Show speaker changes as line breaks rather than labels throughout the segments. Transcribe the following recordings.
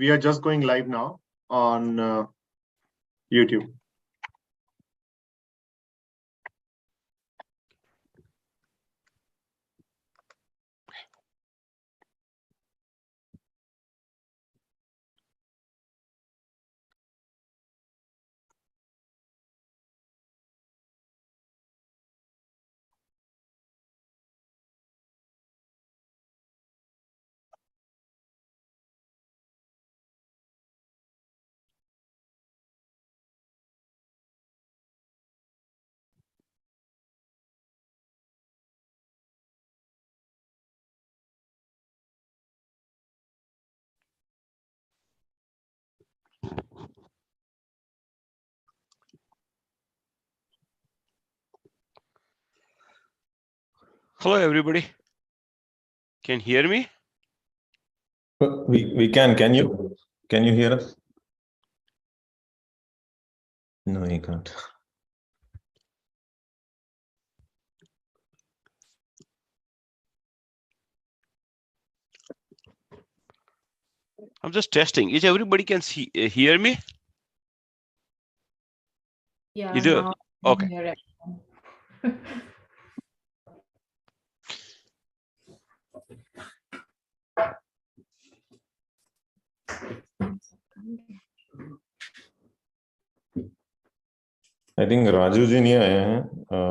we are just going live now on YouTube.
Hello, everybody. Can you hear me?
We can. Can you hear us? No, you can't.
I'm just testing. Is everybody can see hear me?
Yeah,
You do?
now I
Okay.
can hear it.
I think Raju ji nahi aaya hai.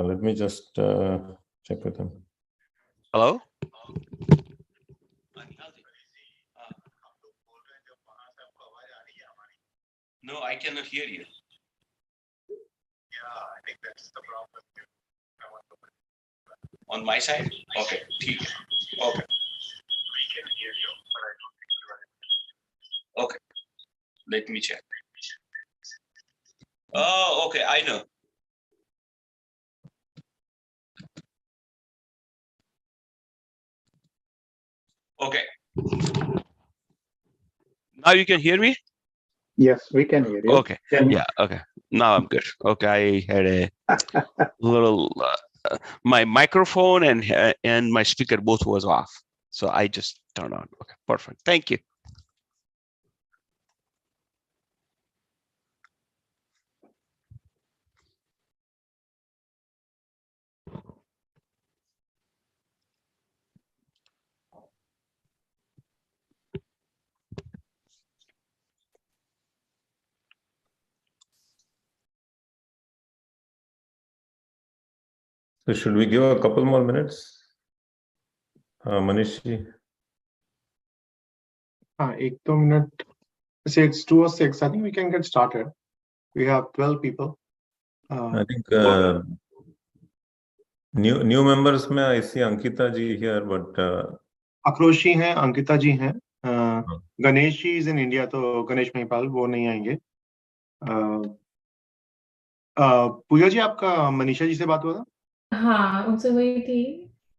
Let me just check with him.
Hello? No, I cannot hear you.
Yeah, I think that's the problem.
On my side? Okay. ठीक है. Okay.
We can hear you, but I don't think you are.
Okay. Let me check. Oh, okay. I know. Okay. Now you can hear me?
Yes, we can hear you.
Okay. Yeah. Okay. Now I'm good. Okay. I had a little. My microphone and my speaker both was off, so I just turned on. Okay. Perfect. Thank you.
So should we give a couple more minutes? Manish ji?
एक दो minute. Say it's 2:06. I think we can get started. We have 12 people.
I think new members में I see Ankita ji here, but
आक्रोशी हैं, अंकिता जी हैं, Ganesh ji is in India, तो गणेश महिपाल वो नहीं आएंगे. पूजा जी, आपका मनीषा जी से बात हुआ था?
हाँ, उनसे हुई थी.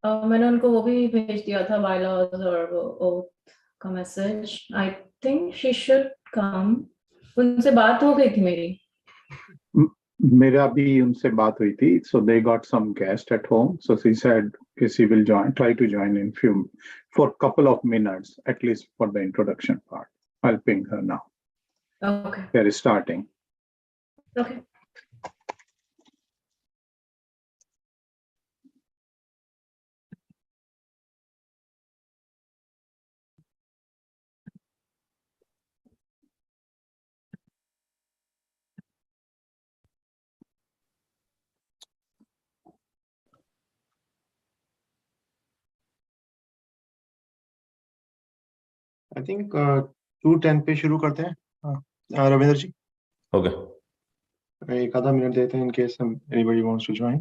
मैंने उनको वो भी भेज दिया था, bylaws और वो oath का message. I think she should come. उनसे बात हो गई थी मेरी.
मेरा भी उनसे बात हुई थी. So they got some guest at home. So she said she will try to join in for a couple of minutes, at least for the introduction part. I'll ping her now.
Okay.
They're starting.
Okay.
I think 2:10 पे शुरू करते हैं. रविंद्र जी,
okay.
एक आधा minute देते हैं in case anybody wants to join.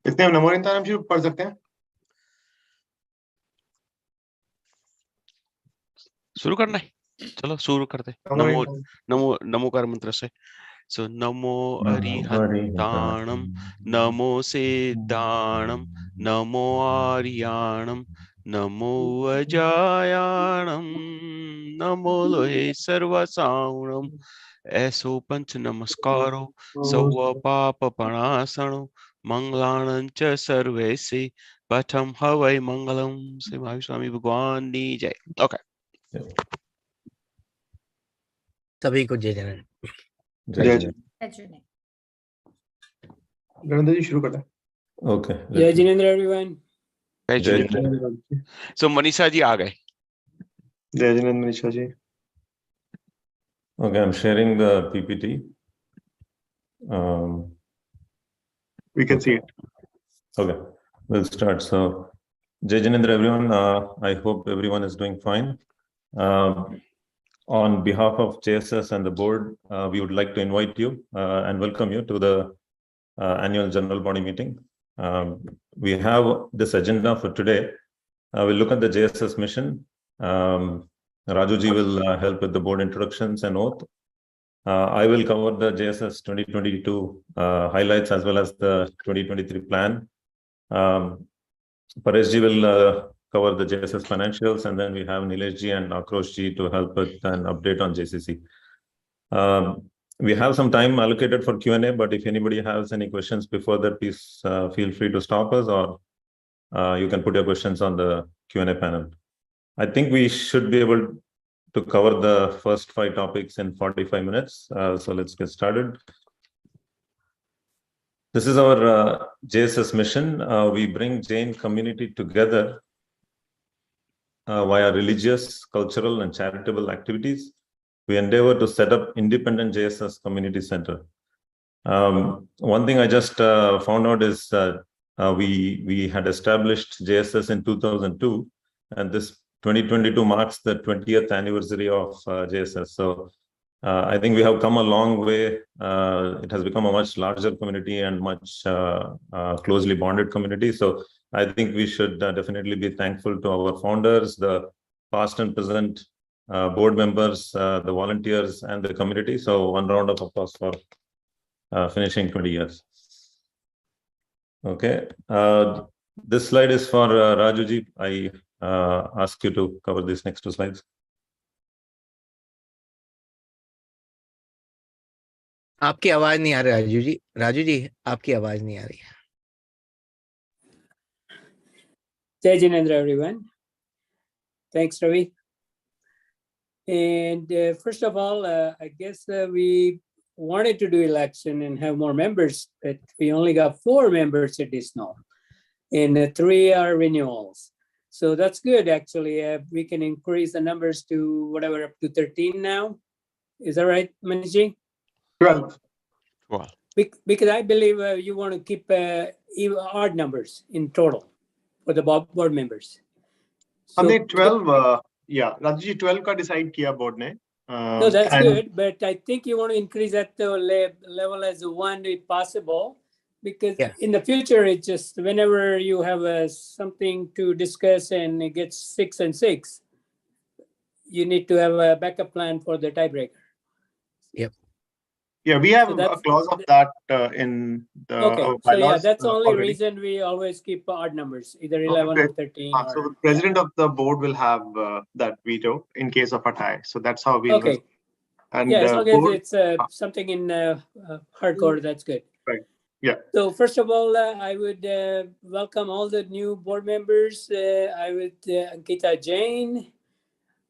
इसमें हम नमो नितानम शुरू पढ़ सकते हैं.
शुरू करना है. चलो शुरू करते. नमोकार मंत्र से. So namo arihantanam, namo siddhanam, namo aryanam, namo ajayanam, namo lohe sarvasaunam, ऐसो पंच नमस्कारो सौवा पाप पणासणो Manglanam cha sarvesi patam havai mangalam. Sri Mahaswami Bhagwan ni jai. Okay.
सभी को जय जन।
जय जय। गणेश जी शुरू करते हैं।
Okay.
Jai Jinendra, everyone.
Jai
Jai
Jinendra. So Manisha ji aa gaye.
जय Jinendra Manisha ji.
Okay, I'm sharing the PPT.
We can see it.
Okay, we'll start. So, Jai Jinendra, everyone. I hope everyone is doing fine. On behalf of JSS and the board, we would like to invite you and welcome you to the annual general body meeting. We have this agenda for today. We'll look at the JSS mission. Rajuji will help with the board introductions and oath. I will cover the JSS 2022 highlights as well as the 2023 plan. Pareshji will cover the JSS financials, and then we have Nileshji and Akroshji to help with an update on JCC. We have some time allocated for Q&A, but if anybody has any questions before that, please feel free to stop us, or you can put your questions on the Q&A panel. I think we should be able to cover the first 5 topics in 45 minutes. So let's get started. This is our JSS mission. We bring Jain community together via religious, cultural, and charitable activities. We endeavor to set up independent JSS community center. One thing I just found out is that we had established JSS in 2002, and this 2022 marks the 20th anniversary of JSS. So I think we have come a long way. It has become a much larger community and much closely bonded community. So I think we should definitely be thankful to our founders, the past and present board members, the volunteers, and the community. So one round of applause for finishing 20 years. Okay. This slide is for Rajuji. I ask you to cover these next 2 slides.
आपकी आवाज नहीं आ रही राजू जी। राजू जी आपकी आवाज नहीं आ रही।
Jai Jinendra, everyone. Thanks, Ravi. And first of all, I guess we wanted to do election and have more members, but we only got 4 members additional, and 3 are renewals. So that's good, actually. We can increase the numbers to whatever, up to 13 now. Is that right, Manishji?
12.
Wow.
Because I believe you want to keep even odd numbers in total for the board members.
हमने 12 yeah, Raju ji 12 का decide किया board ने.
No, that's good, but I think you want to increase that to level as 1 if possible, because in the future, it's just whenever you have something to discuss and it gets 6 and 6, you need to have a backup plan for the tiebreaker.
Yep.
Yeah, we have a clause of that in the
okay. So yeah, that's the only reason we always keep odd numbers, either 11 or 13.
So the president of the board will have that veto in case of a tie. So that's how we.
Okay.
And
yeah, as long as it's something in hardcore, that's good.
Right. Yeah.
So first of all, I would welcome all the new board members. I would Ankita Jain,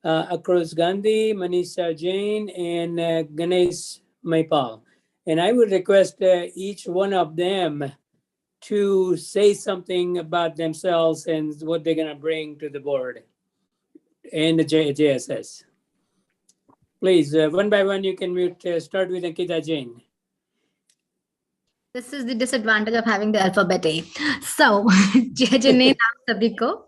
Akrosh Gandhi, Manisha Jain, and Ganesh Maipal. And I would request each one of them to say something about themselves and what they're going to bring to the board and the JSS. Please, one by one, you can mute. Start with Ankita Jain.
This is the disadvantage of having the alphabet A. So, Jai Jinendra sabhi ko.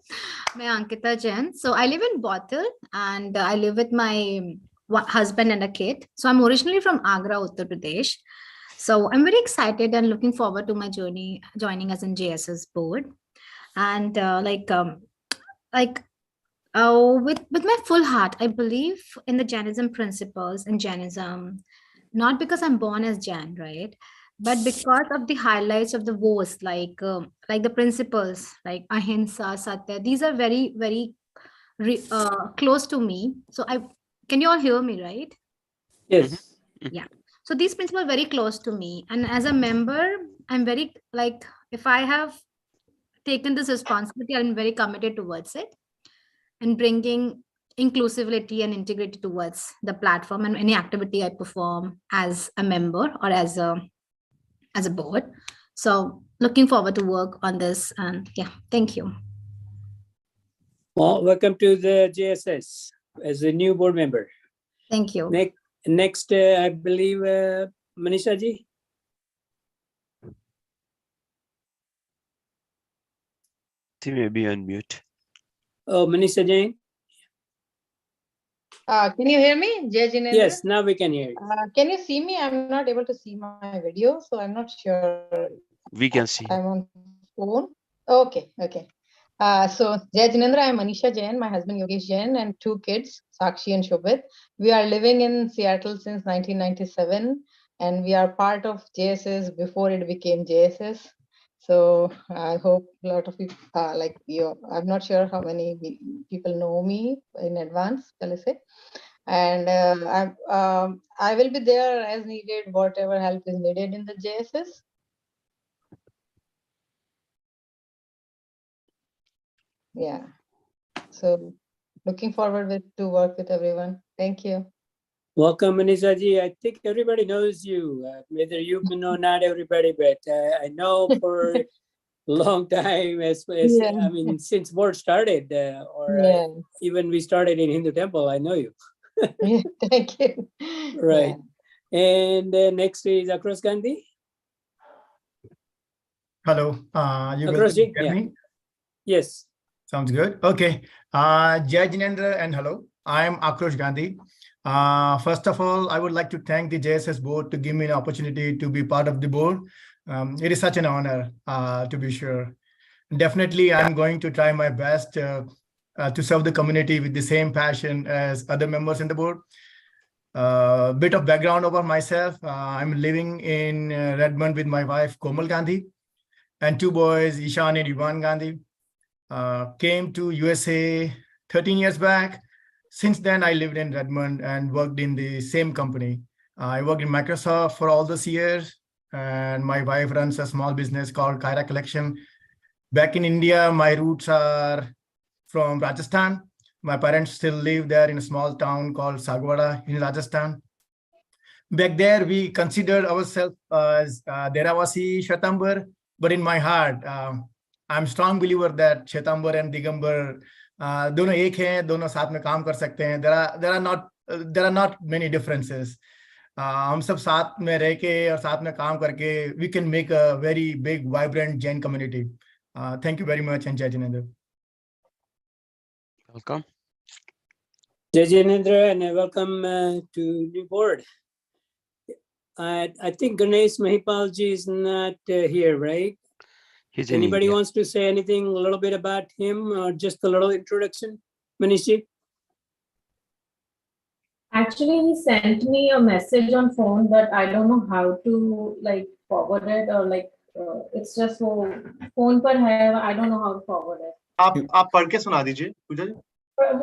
I'm Ankita Jain. So, I live in Bothel and I live with my husband and a kid. So, I'm originally from Agra, Uttar Pradesh. So, I'm very excited and looking forward to my journey joining us in JSS board. And with my full heart, I believe in the Jainism principles and Jainism, not because I'm born as Jain, right? But because of the highlights of the vows, like the principles, like ahimsa, satya, these are very, very close to me. So can you all hear me, right?
Yes.
Yeah. So these principles are very close to me. And as a member, I'm very if I have taken this responsibility, I'm very committed towards it and bringing inclusivity and integrity towards the platform and any activity I perform as a member or as a board. So looking forward to work on this, and yeah, thank you.
Well, welcome to the JSS as a new board member.
Thank you.
Next, I believe, Manisha ji.
She may be on mute.
Oh, Manisha Jain.
Can you hear me, Jai Jinendra?
Yes, now we can hear you.
Can you see me? I'm not able to see my video, so I'm not sure.
We can see.
I'm on phone. Okay, okay. So Jai Jinendra, I'm Manisha Jain, my husband Yogesh Jain, and 2 kids, Sakshi and Shobhit. We are living in Seattle since 1997, and we are part of JSS before it became JSS. So I hope a lot of people, like you, I'm not sure how many people know me in advance, shall I say. And I will be there as needed, whatever help is needed in the JSS. Yeah. So looking forward to work with everyone. Thank you.
Welcome, Manisha ji. I think everybody knows you. Whether you know, not everybody, but I know for a long time, as
Yeah.
I mean, since board started, or even we started in Hindu Temple, I know you.
Yeah, thank you.
Right. Yeah. And next is Akros Gandhi.
Hello. You
Akros ji,
hear me?
Yes.
Sounds good. Okay. Jai Jinendra and hello. I'm Akrosh Gandhi. First of all, I would like to thank the JSS board to give me an opportunity to be part of the board. It is such an honor, to be sure. Definitely, I'm going to try my best to serve the community with the same passion as other members in the board. Bit of background about myself. I'm living in Redmond with my wife, Komal Gandhi, and 2 boys, Ishan and Yuvan Gandhi. Came to USA 13 years back. Since then, I lived in Redmond and worked in the same company. I worked in Microsoft for all those years, and my wife runs a small business called Kaira Collection. Back in India, my roots are from Rajasthan. My parents still live there in a small town called Sagwada in Rajasthan. Back there, we considered ourselves as Deravasi Shatambar, but in my heart, I'm a strong believer that Shwetambar and Digambar दोनों एक हैं, दोनों साथ में काम कर सकते हैं. There are not many differences. हम सब साथ में रह के और साथ में काम करके we can make a very big, vibrant Jain community. Thank you very much, and Jai Jinendra.
Welcome.
Jai Jinendra, and welcome to new board. I think Ganesh Mahipal ji is not here, right? Anybody wants to say anything a little bit about him, or just a little introduction, Manishi?
Actually, he sent me a message on phone, but I don't know how to like forward it, or like it's just so phone पर है. I don't know how to forward it.
आप पढ़ के सुना दीजिए पूजा जी.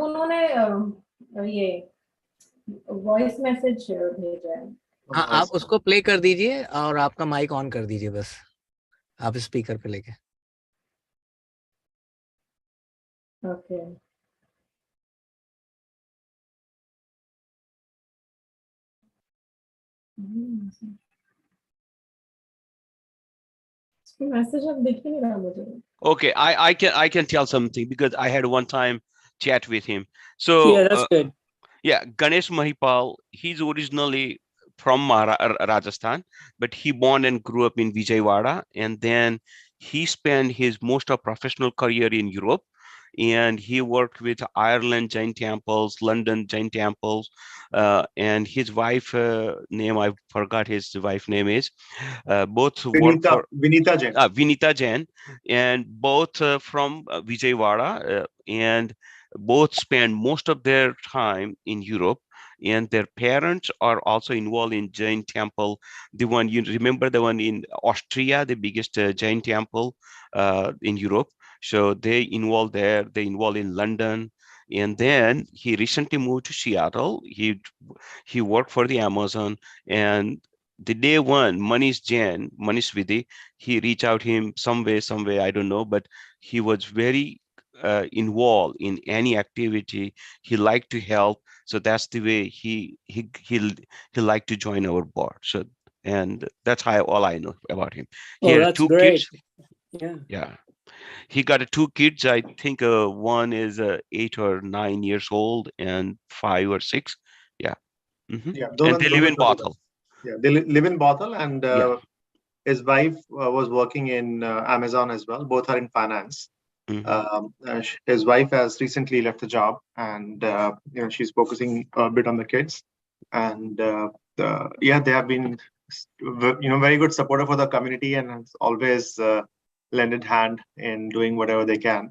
उन्होंने ये voice message भेजा है.
हाँ, आप उसको प्ले कर दीजिए और आपका माइक ऑन कर दीजिए, बस आप स्पीकर पे लेके.
ओके. मैसेज अब दिख नहीं रहा मुझे.
Okay, I can tell something because I had one time chat with him. So
yeah, that's good.
Yeah, Ganesh Mahipal, he's originally from Rajasthan, but he born and grew up in Vijayawada, and then he spent his most of professional career in Europe, and he worked with Ireland Jain temples, London Jain temples, and his wife name, I forgot his wife name is, both
Vinita Jain.
Vinita Jain, and both from Vijayawada, and both spend most of their time in Europe, and their parents are also involved in Jain temple. The one, you remember the one in Austria, the biggest Jain temple in Europe. So they involved there, they involved in London. And then he recently moved to Seattle. He worked for the Amazon, and the day one, Manish Vidhi, he reached out him some way, I don't know, but he was very involved in any activity. He liked to help. So that's the way he liked to join our board. So, and that's all I know about him. He
Oh,
had
that's
two
great.
kids.
Yeah.
Yeah. He got two kids. I think one is 8 or 9 years old and 5 or 6. Yeah.
Yeah,
And they live in Bothell.
Yeah, they live in Bothell, and
Yeah.
his wife was working in Amazon as well. Both are in finance. His wife has recently left the job, and she's focusing a bit on the kids. And yeah, they have been very good supporter for the community, and has always lended hand in doing whatever they can.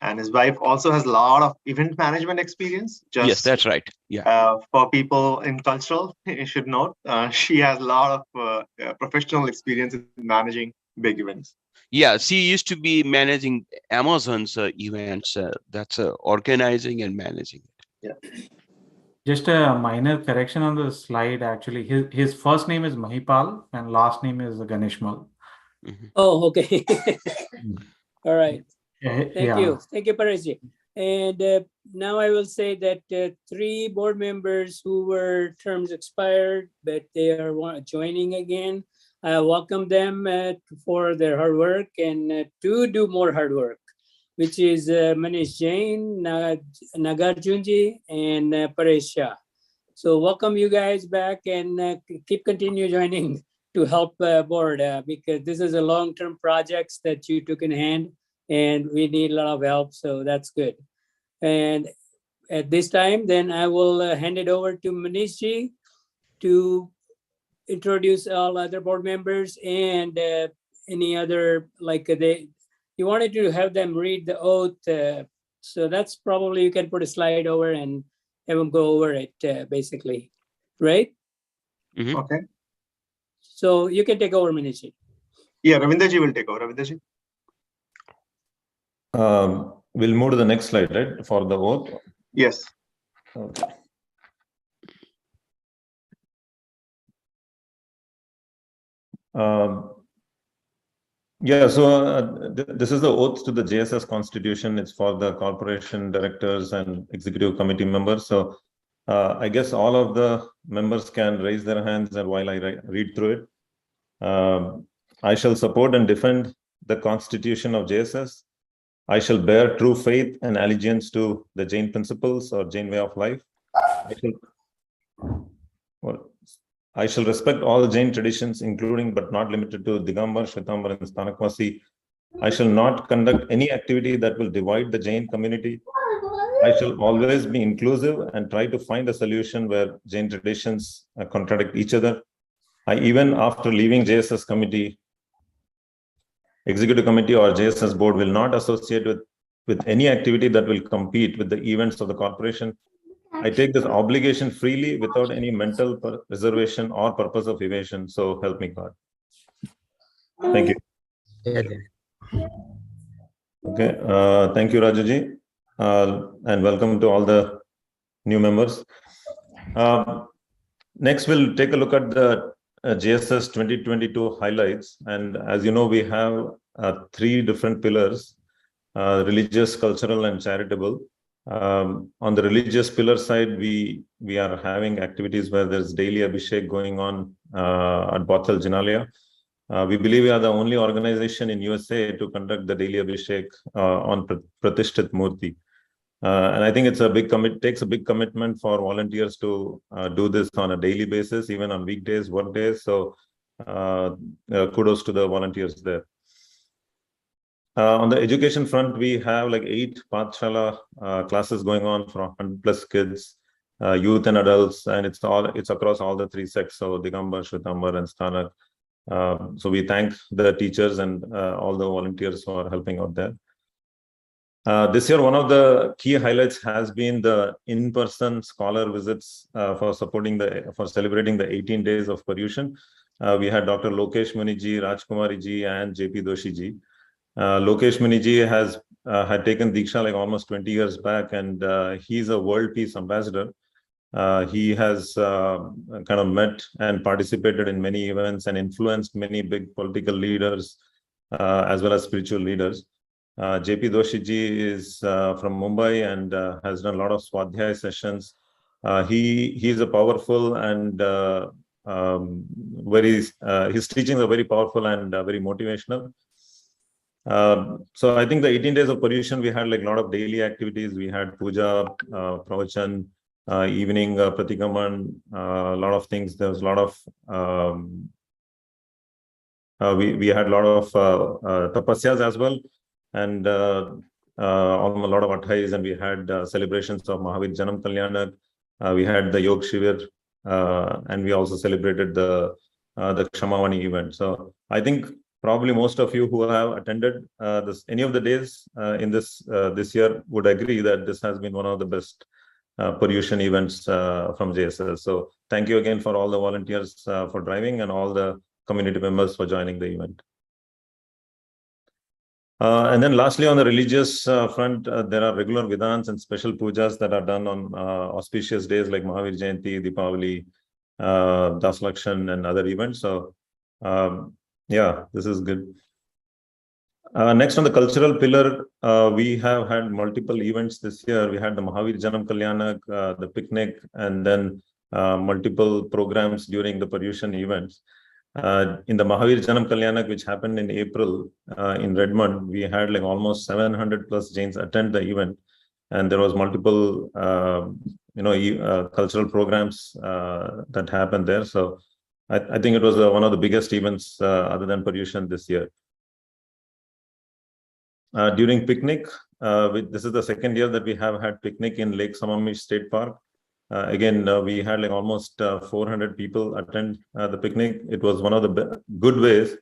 And his wife also has a lot of event management experience.
Yes, that's right. Yeah.
For people in cultural, you should note, she has a lot of professional experience in managing big events.
Yeah, she used to be managing Amazon's events. That's organizing and managing.
Yeah.
Just a minor correction on the slide. Actually, his first name is Mahipal and last name is Ganeshmal.
Oh, okay. All right.
Thank
you. Thank you, Paresh. And now I will say that 3 board members who were terms expired, but they are joining again. I welcome them for their hard work and to do more hard work, which is Manish Jain, Nagarjunji, and Paresh Shah. So welcome you guys back, and continue joining to help board because this is a long-term projects that you took in hand, and we need a lot of help. So that's good. And at this time, then I will hand it over to Manishji to introduce all other board members and any other, like you wanted to have them read the oath. So that's probably, you can put a slide over and have them go over it basically, right?
Okay.
So you can take over, Manishji.
Yeah, Ravinderji will take over. Ravinderji.
We'll move to the next slide, right, for the oath.
Yes.
Okay. Yeah, so this is the oath to the JSS Constitution. It's for the corporation directors and executive committee members. So I guess all of the members can raise their hands, and while I read through it, I shall support and defend the Constitution of JSS. I shall bear true faith and allegiance to the Jain principles or Jain way of life. I shall respect all Jain traditions, including but not limited to Digambar, Shwetambar, and Sthanakvasi. I shall not conduct any activity that will divide the Jain community. I shall always be inclusive and try to find a solution where Jain traditions contradict each other. Even after leaving JSS committee, executive committee or JSS board will not associate with any activity that will compete with the events of the corporation. I take this obligation freely without any mental reservation or purpose of evasion. So help me God. Thank you. Okay. Thank you, Rajuji. And welcome to all the new members. Next, we'll take a look at the JSS 2022 highlights. And as you know, we have 3 different pillars, religious, cultural, and charitable. On the religious pillar side, we are having activities where there's daily Abhishek going on at Bothell Jinalia. We believe we are the only organization in USA to conduct the daily Abhishek on Pratishthit Murti. And I think it's takes a big commitment for volunteers to do this on a daily basis, even on weekdays, work days. So kudos to the volunteers there. On the education front, we have like 8 Pathshala classes going on for 100+ kids, youth and adults, and it's across all the 3 sects, so Digambar, Shwetambar, and Sthanak. So we thank the teachers and all the volunteers for helping out there. This year, one of the key highlights has been the in-person scholar visits for celebrating the 18 days of Paryushan. We had Dr. Lokesh Muniji, Rajkumari ji, and JP Doshi ji. Lokesh Muniji has had taken Diksha like almost 20 years back, and he's a World Peace Ambassador. He has kind of met and participated in many events and influenced many big political leaders as well as spiritual leaders. JP Doshiji is from Mumbai and has done a lot of Swadhyaya sessions. He is a powerful and his teachings are very powerful and very motivational. So I think the 18 days of Paryushan, we had like a lot of daily activities. We had puja, pravachan, evening pratikaman, a lot of things. There was a lot of we had a lot of tapasyas as well, and a lot of athais, and we had celebrations of Mahavir Janam Kalyanak. We had the Yog Shivir, and we also celebrated the Kshamavani event. So I think probably most of you who have attended any of the days in this year would agree that this has been one of the best Paryushan events from JSS. So thank you again for all the volunteers for driving and all the community members for joining the event. And then lastly, on the religious front, there are regular Vidans and special pujas that are done on auspicious days like Mahavir Jayanti, Deepavali, Das Lakshan, and other events. So yeah, this is good. Next, on the cultural pillar, we have had multiple events this year. We had the Mahavir Janam Kalyanak, the picnic, and then multiple programs during the Paryushan events. In the Mahavir Janam Kalyanak, which happened in April in Redmond, we had like almost 700 plus Jains attend the event, and there was multiple cultural programs that happened there. So I think it was one of the biggest events other than Paryushan this year. During picnic, this is the second year that we have had picnic in Lake Samamish State Park. Again, we had like almost 400 people attend the picnic. It was one of the good ways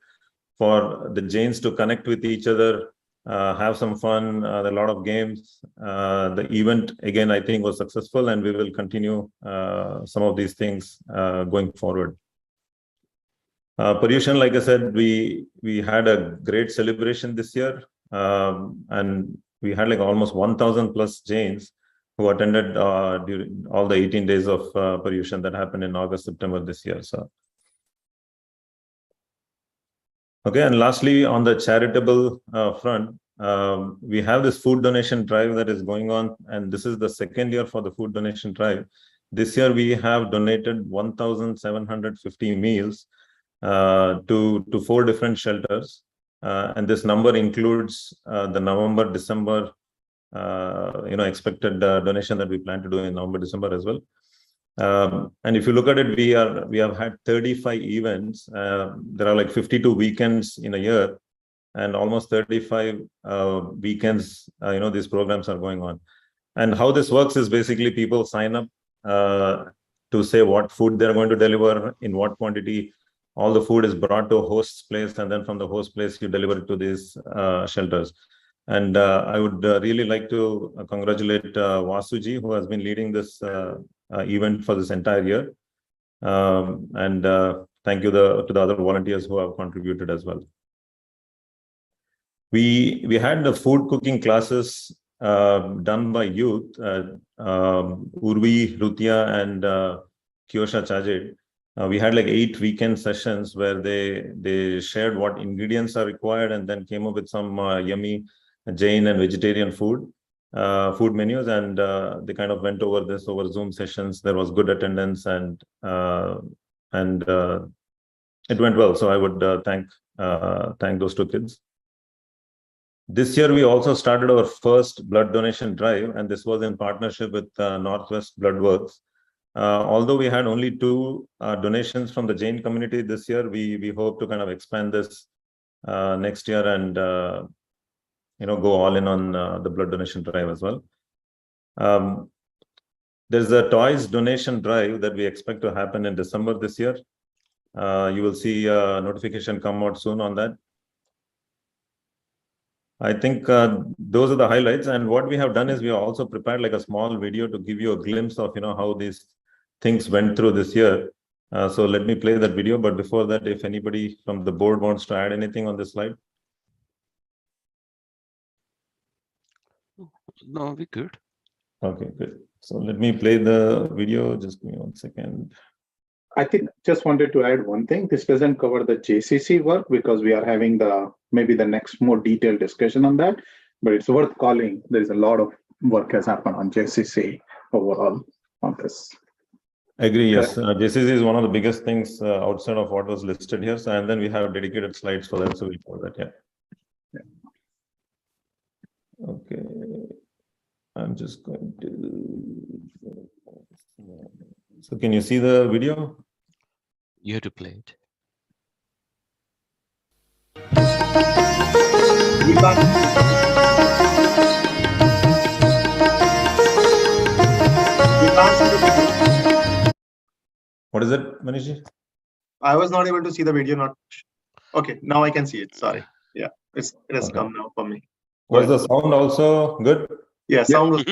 for the Jains to connect with each other, have some fun, a lot of games. The event, again, I think was successful, and we will continue some of these things going forward. Paryushan, like I said, we had a great celebration this year, and we had like almost 1,000 plus Jains who attended during all the 18 days of Paryushan that happened in August, September this year. So, okay, and lastly, on the charitable front, we have this food donation drive that is going on, and this is the second year for the food donation drive. This year, we have donated 1,750 meals to 4 different shelters, and this number includes the November, December, expected donation that we plan to do in November, December as well. And if you look at it, we have had 35 events. There are like 52 weekends in a year, and almost 35 weekends. These programs are going on. And how this works is basically people sign up to say what food they're going to deliver, in what quantity. All the food is brought to a host's place, and then from the host place, you deliver it to these shelters. And I would really like to congratulate Vasuji, who has been leading this event for this entire year. And thank you to the other volunteers who have contributed as well. We had the food cooking classes done by youth, Urvi Rutia and Kiyosha Chajed. We had like 8 weekend sessions where they shared what ingredients are required and then came up with some yummy Jain and vegetarian food menus, and they kind of went over this over Zoom sessions. There was good attendance, and it went well. So I would thank those 2 kids. This year, we also started our first blood donation drive, and this was in partnership with Northwest Blood Works. Although we had only 2 donations from the Jain community this year, we hope to kind of expand this next year and go all in on the blood donation drive as well. There's a toys donation drive that we expect to happen in December this year. You will see a notification come out soon on that. I think those are the highlights. And what we have done is we have also prepared like a small video to give you a glimpse of how these things went through this year. So let me play that video. But before that, if anybody from the board wants to add anything on this slide.
No, we good.
Okay, good. So let me play the video. Just give me 1 second.
I think just wanted to add one thing. This doesn't cover the JCC work because we are having maybe the next more detailed discussion on that, but it's worth calling. There is a lot of work has happened on JCC overall on this.
I agree. Yes, JCC is one of the biggest things outside of what was listed here. So, and then we have dedicated slides for that. So we'll cover that. Yeah. Okay. I'm just going to. So can you see the video?
You have to play it.
What is it, Manishi?
I was not able to see the video. Not okay. Now I can see it. Sorry. Yeah, it has
Okay.
come now for me.
Was the sound also good?
Yeah, sound was.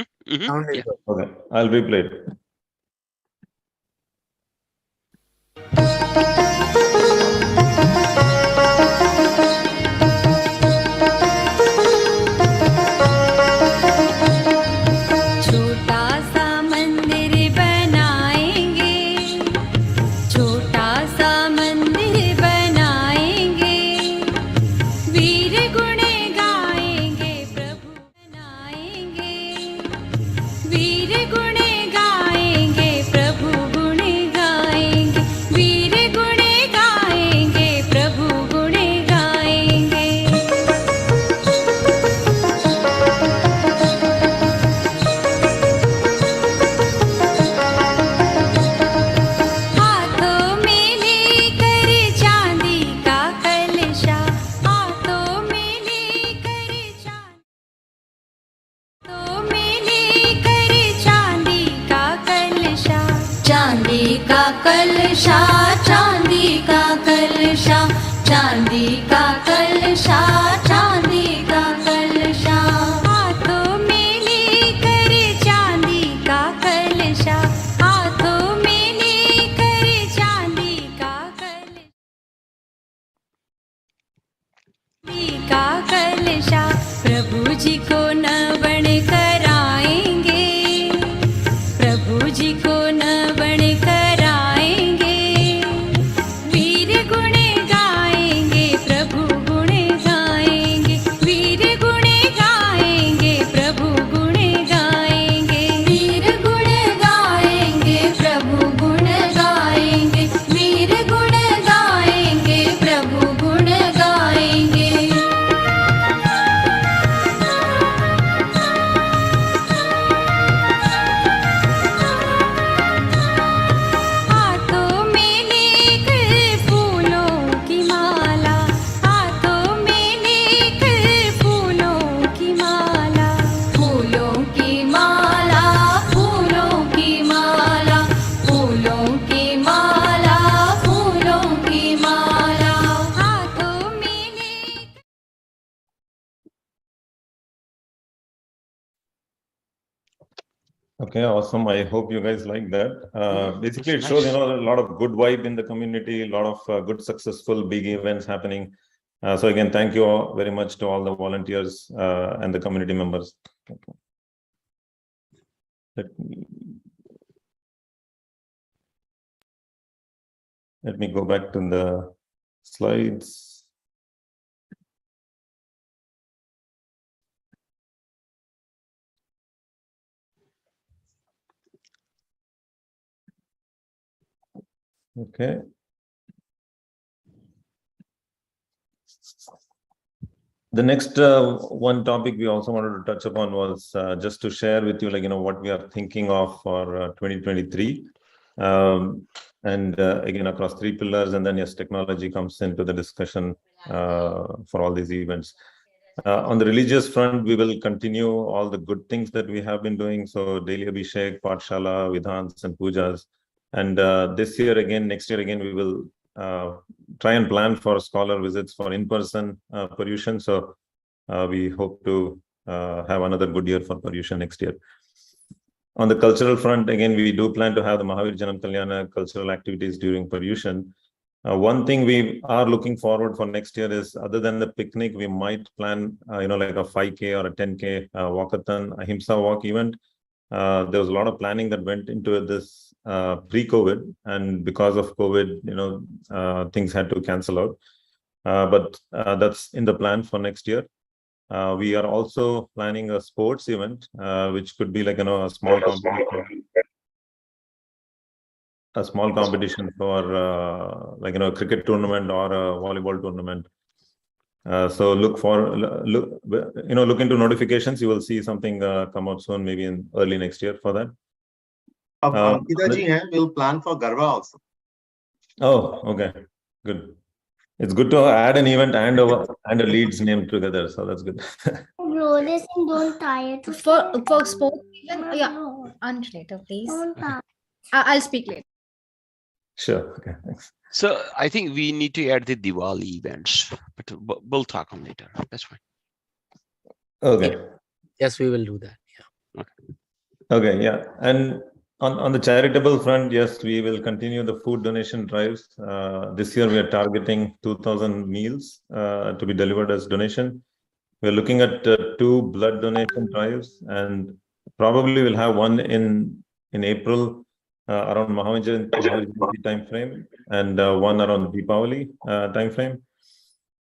Sound is good.
Okay, I'll replay it.
छोटा सा मंदिर बनाएंगे, छोटा सा मंदिर बनाएंगे, वीर गुण गाएंगे, प्रभु बनाएंगे, वीर गुण गाएंगे, प्रभु गुण गाएंगे, वीर गुण गाएंगे, प्रभु गुण गाएंगे। हाथों में लेकर चांदी का कलशा, हाथों में लेकर हाथों में लेकर चांदी का कलशा, चांदी का कलशा, चांदी का कलशा, चांदी का कलशा, चांदी का कलशा, हाथों में लेकर चांदी का कलशा, हाथों में लेकर चांदी का कलशा, प्रभु जी को नवण कराएंगे, प्रभु जी को नवण कराएंगे, वीर गुण गाएंगे, प्रभु गुण गाएंगे, वीर गुण गाएंगे, प्रभु गुण गाएंगे, वीर गुण गाएंगे, प्रभु गुण गाएंगे, वीर गुण गाएंगे, प्रभु गुण गाएंगे। हाथों में लेकर फूलों की माला, हाथों में लेकर फूलों की माला, फूलों की माला, फूलों की माला, फूलों की माला, फूलों की माला, हाथों में लेकर।
Okay, awesome. I hope you guys like that. Basically, it shows,
nice.
a lot of good vibe in the community, a lot of good, successful, big events happening. So again, thank you all very much to all the volunteers and the community members. Let me go back to the slides. Okay. The next one topic we also wanted to touch upon was just to share with you, what we are thinking of for 2023. And again, across 3 pillars, and then yes, technology comes into the discussion for all these events. On the religious front, we will continue all the good things that we have been doing. So daily Abhishek, Pathshala, Vidhans and Pujas. And this year again, next year again, we will try and plan for scholar visits for in-person Paryushan. So we hope to have another good year for Paryushan next year. On the cultural front, again, we do plan to have the Mahavir Janam Kalyana cultural activities during Paryushan. One thing we are looking forward for next year is, other than the picnic, we might plan, like a 5K or a 10K walkathon, ahimsa walk event. there was a lot of planning that went into this pre-COVID, and because of COVID, things had to cancel out. But that's in the plan for next year. We are also planning a sports event, which could be like a small competition for like a cricket tournament or a volleyball tournament. So look into notifications. You will see something come out soon, maybe in early next year for that.
Ankita ji, we'll plan for Garba also.
Oh, okay, good. It's good to add an event and a lead's name together, so that's good.
Don't tie it. For sports event, yeah, later, please. I'll speak later.
Sure. Okay. Thanks.
So I think we need to add the Diwali events, but we'll talk on later. That's fine.
Okay.
Yes, we will do that. Yeah.
Okay. Yeah. And on the charitable front, yes, we will continue the food donation drives. This year, we are targeting 2,000 meals to be delivered as donation. We're looking at 2 blood donation drives, and probably we'll have one in April around Mahajayanti time frame, and one around Deepavali time frame.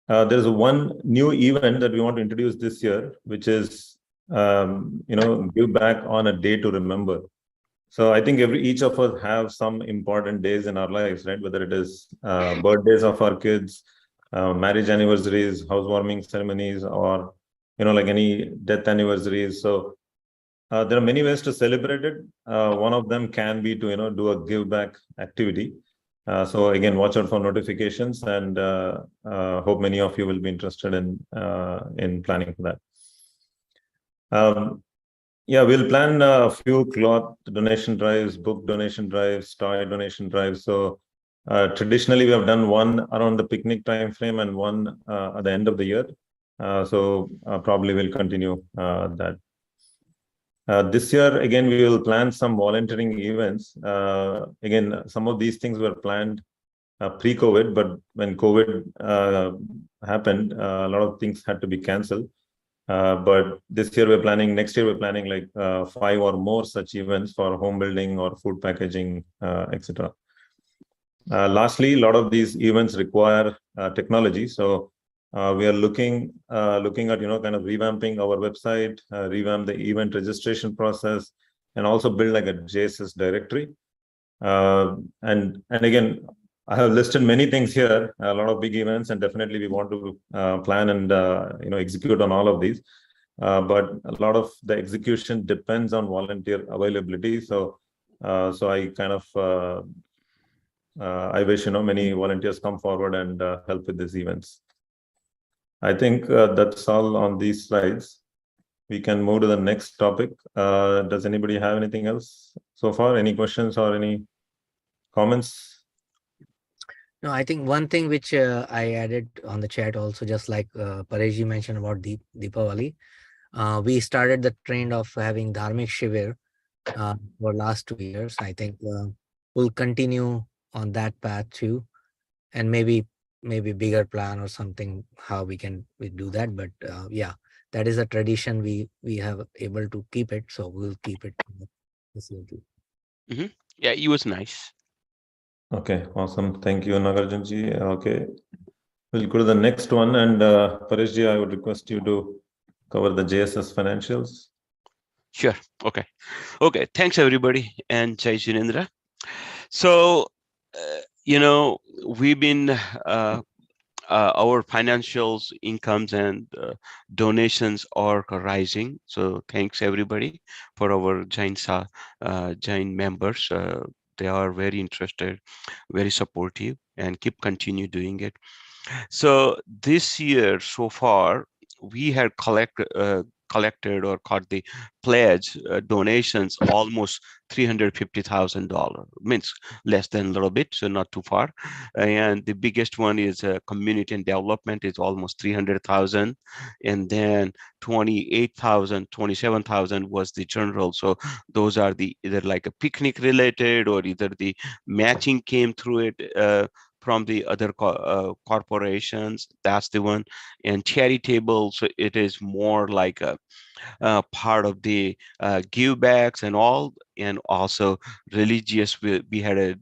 There's one new event that we want to introduce this year, which is give back on a day to remember. So I think each of us have some important days in our lives, right? Whether it is birthdays of our kids, marriage anniversaries, housewarming ceremonies, or like any death anniversaries. So there are many ways to celebrate it. One of them can be to do a give back activity. So again, watch out for notifications, and hope many of you will be interested in planning for that. Yeah, we'll plan a few cloth donation drives, book donation drives, toy donation drives. So traditionally, we have done one around the picnic time frame and one at the end of the year. So probably we'll continue that. This year, again, we will plan some volunteering events. Again, some of these things were planned pre-COVID, but when COVID happened, a lot of things had to be canceled. But next year we're planning like 5 or more such events for home building or food packaging, etc. Lastly, a lot of these events require technology. So we are looking at, kind of revamping our website, revamp the event registration process, and also build like a JSS directory. And again, I have listed many things here, a lot of big events, and definitely we want to plan and execute on all of these. But a lot of the execution depends on volunteer availability. So I kind of I wish many volunteers come forward and help with these events. I think that's all on these slides. We can move to the next topic. Does anybody have anything else so far? Any questions or any comments?
No, I think one thing which I added on the chat also, just like Paresh mentioned about Deepavali, we started the trend of having Dharmic Shivir for last 2 years. I think we'll continue on that path too, and maybe bigger plan or something how we do that. But yeah, that is a tradition we have able to keep it, so we'll keep it this year too.
Mm-hmm. Yeah, it was nice.
Okay, awesome. Thank you, Nagarjunji. Okay, we'll go to the next one. And Pareshji, I would request you to cover the JSS financials.
Sure. Okay. Thanks, everybody. And Jai Jinendra. So, we've been our financials, incomes, and donations are rising. So thanks everybody for our Jain members. They are very interested, very supportive, and continue doing it. So this year so far, we had collected or caught the pledge donations almost $350,000, means less than a little bit, so not too far. And the biggest one is community and development is almost 300,000, and then 28,000, 27,000 was the general. So those are the either like a picnic related or either the matching came through it from the other corporations. That's the one. And charitable, so it is more like a part of the give backs and all, and also religious. We had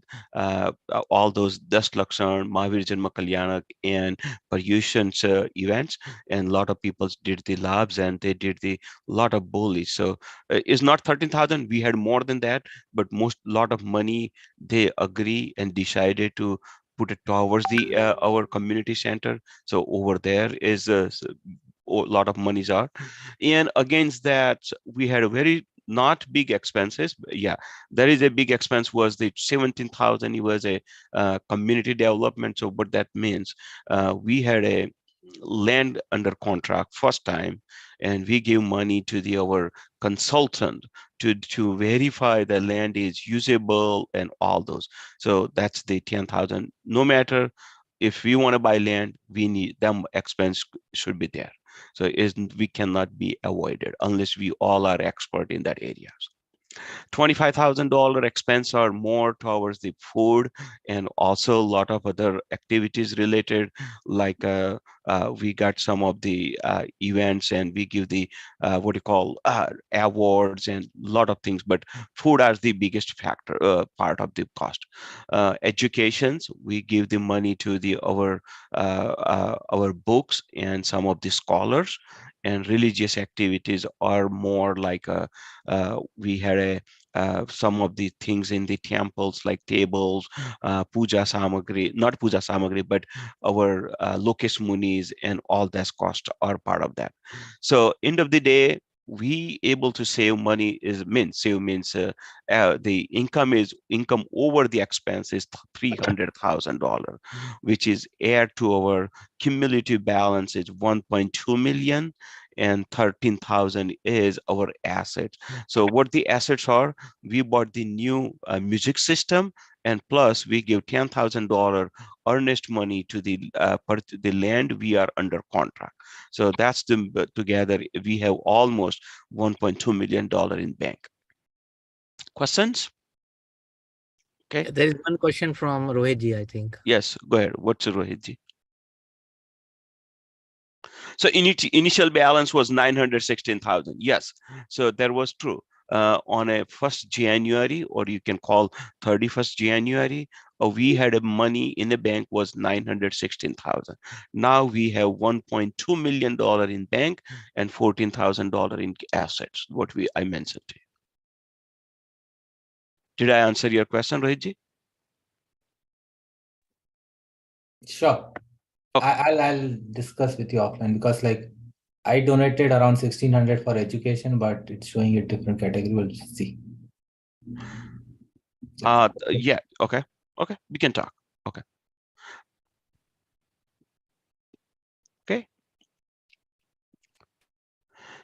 all those Das Lakshman, Mahavir Janma Kalyanak, and Paryushan's events, and a lot of people did the labs and they did the lot of bullies. So it's not 13,000. We had more than that, but most lot of money they agree and decided to put it towards the our community center. So over there is a lot of monies are, and against that we had a very not big expenses. Yeah, there is a big expense was the 17,000. It was a community development. So what that means, we had a land under contract first time, and we give money to the our consultant to verify the land is usable and all those. So that's the 10,000. No matter if we want to buy land, we need them expense should be there. So we cannot be avoided unless we all are expert in that area. $25,000 expense are more towards the food, and also a lot of other activities related, like we got some of the events, and we give the what do you call awards and a lot of things, but food is the biggest factor part of the cost. Educations, we give the money to the our books and some of the scholars, and religious activities are more like we had a some of the things in the temples like tables, puja samagri, not puja samagri, but our lokesh munis and all that cost are part of that. So end of the day, we able to save money is means save means the income over the expense is $300,000, which is add to our cumulative balance is 1.2 million, and 13,000 is our assets. So what the assets are, we bought the new music system, and plus we give $10,000 earnest money to the land we are under contract. So that's the together we have almost $1.2 million in bank. Questions? Okay.
There is one question from Rohitji, I think.
Yes, go ahead. What's Rohitji? So initial balance was 916,000. Yes, so that was true. On a 1st January, or you can call 31st January, we had a money in the bank was 916,000. Now we have $1.2 million in bank and $14,000 in assets. What I mentioned to you. Did I answer your question, Rohitji?
Sure.
Okay.
I'll discuss with you offline, because like I donated around 1,600 for education, but it's showing a different category. We'll see.
Yeah. Okay. Okay. We can talk. Okay. Okay.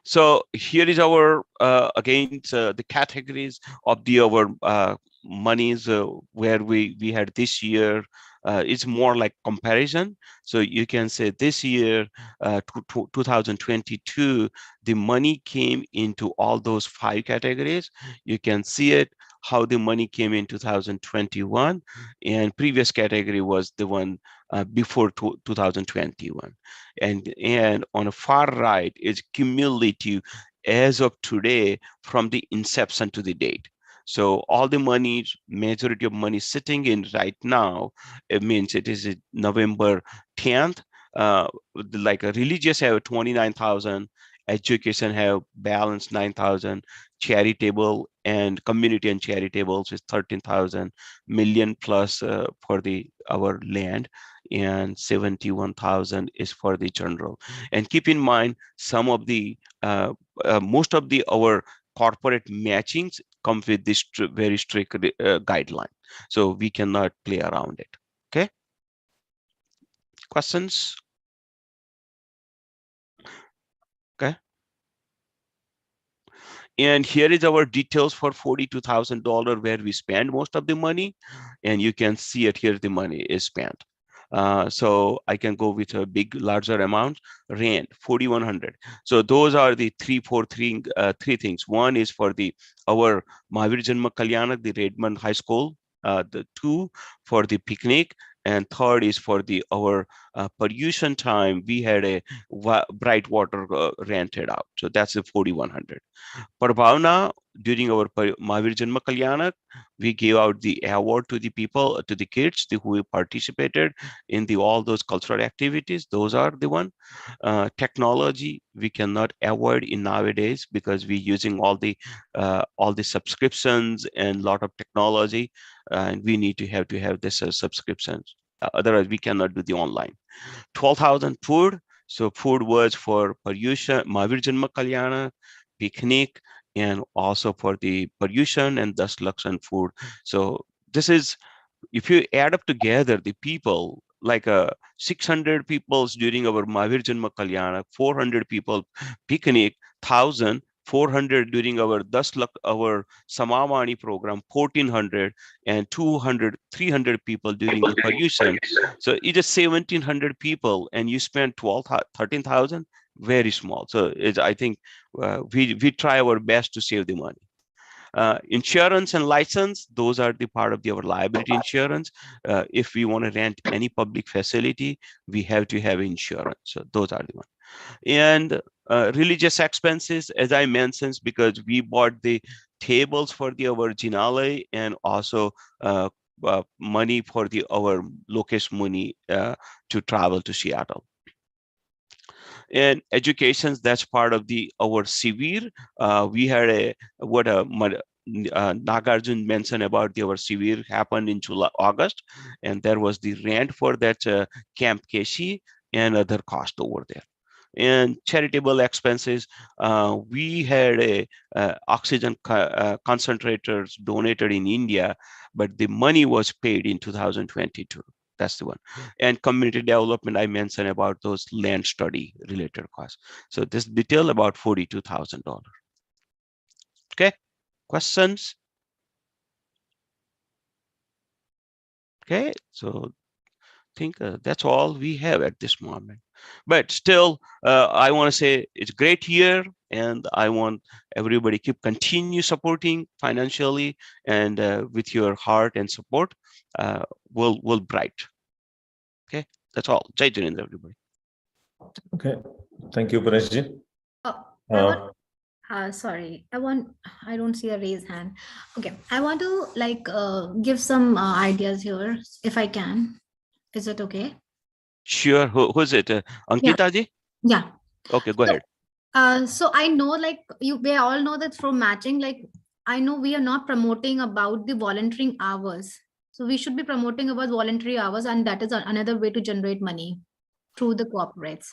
So here is our again the categories of the our monies where we had this year. It's more like comparison. So you can say this year, 2022, the money came into all those 5 categories. You can see it, how the money came in 2021, and previous category was the one before 2021. And on the far right is cumulative as of today from the inception to the date. So all the money, majority of money sitting in right now, it means it is November 10th. Like a religious have 29,000, education have balance 9,000, charitable and community and charitables is 13,000 million plus for the our land, and 71,000 is for the general. And keep in mind, some of the most of the our corporate matchings come with this very strict guideline, so we cannot play around it. Okay, questions? Okay, and here is our details for $42,000 where we spend most of the money, and you can see it here, the money is spent. So I can go with a big larger amount. Rand 4,100. So those are the three things. One is for the our Mahavir Janma Kalyanak, the Redmond High School. The 2 for the picnic, and third is for our pollution time. We had a bright water rented out, so that's the 4,100. Bhavna, during our Mahavir Janma Kalyanak, we gave out the award to the people, to the kids who participated in all those cultural activities. Those are the one. Technology we cannot avoid in nowadays because we're using all the subscriptions and lot of technology, and we need to have this subscriptions. Otherwise, we cannot do the online. 12,000 food. So food was for Paryushan, Mahavir Janma Kalyana, picnic, and also for the Paryushan and 10 lakhs and food. So this is, if you add up together the people, like 600 people during our Mahavir Janma Kalyana, 400 people picnic, 1,400 during our 10 lakh, our Samamani program, 1,400, and 200, 300 people during the Paryushan. So it is 1,700 people, and you spend 13,000, very small. So I think we try our best to save the money. Insurance and license, those are the part of our liability insurance. If we want to rent any public facility, we have to have insurance. So those are the one. And religious expenses, as I mentioned, because we bought the tables for our Jinale and also money for our Lokesh Muni to travel to Seattle. And education, that's part of our severe. We had Nagarjun mentioned about our severe happened in August, and there was the rent for that Camp Keshi and other cost over there. And charitable expenses, we had a oxygen concentrators donated in India, but the money was paid in 2022. That's the one. And community development, I mentioned about those land study related costs. So this detail about $42,000. Okay, questions? Okay, so I think that's all we have at this moment. But still, I want to say it's a great year, and I want everybody continue supporting financially and with your heart and support. We'll bright. Okay, that's all. Jai Jinendra, everybody.
Okay, thank you, Pareshji.
Sorry, I don't see a raised hand. Okay, I want to give some ideas here, if I can. Is it okay?
Sure. Who's it? Ankita ji?
Yeah.
Okay, go ahead.
So I know, we all know that from matching, I know we are not promoting about the volunteering hours. So we should be promoting about voluntary hours, and that is another way to generate money through the corporates.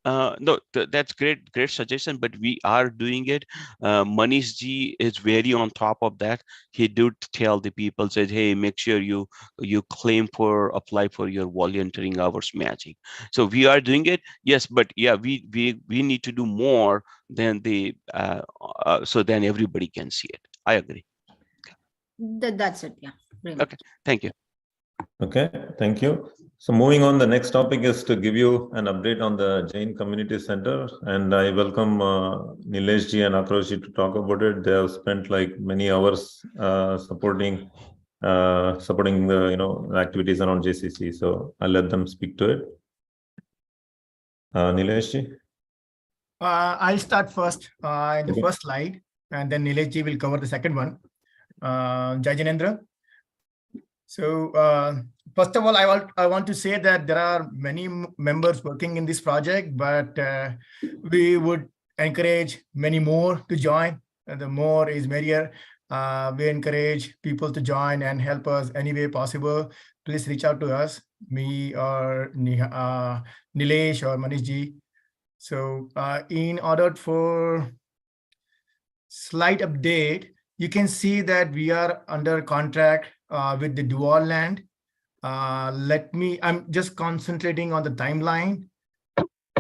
No, that's great suggestion, but we are doing it. Manish ji is very on top of that. He did tell the people, said, hey, make sure you apply for your volunteering hours matching. So we are doing it, yes, but yeah, we need to do more than so then everybody can see it. I agree.
That's it. Yeah.
Okay, thank you.
Okay, thank you. So moving on, the next topic is to give you an update on the Jain Community Center, and I welcome Nilesh ji and Akrosh ji to talk about it. They have spent many hours supporting the activities around JCC. So I'll let them speak to it. Nilesh ji.
I'll start first in the first slide, and then Nilesh ji will cover the second one. Jai Jinendra. So first of all, I want to say that there are many members working in this project, but we would encourage many more to join. The more is merrier. We encourage people to join and help us any way possible. Please reach out to us, me or Nilesh or Manish ji. So in order for slight update, you can see that we are under contract with the dual land. I'm just concentrating on the timeline.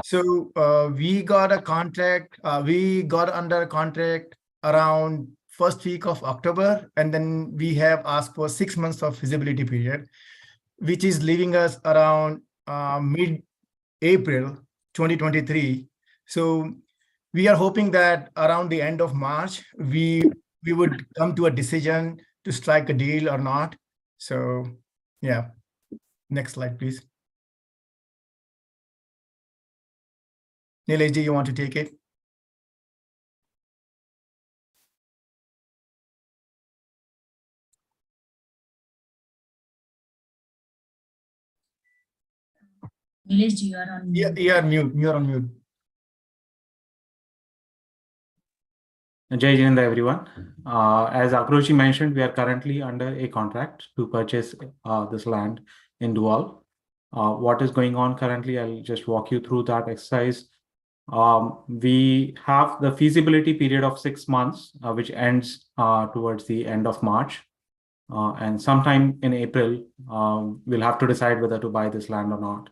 So we got a contract, we got under contract around first week of October, and then we have asked for 6 months of feasibility period, which is leaving us around mid-April 2023. So we are hoping that around the end of March, we would come to a decision to strike a deal or not. So, yeah. Next slide, please. Nilesh, you want to take it?
Nilesh, you are on mute.
Yeah, mute. You're on mute.
Jai Jinendra, everyone. As Akroshi mentioned, we are currently under a contract to purchase this land in Dual. What is going on currently, I'll just walk you through that exercise. We have the feasibility period of 6 months, which ends towards the end of March. And sometime in April, we'll have to decide whether to buy this land or not.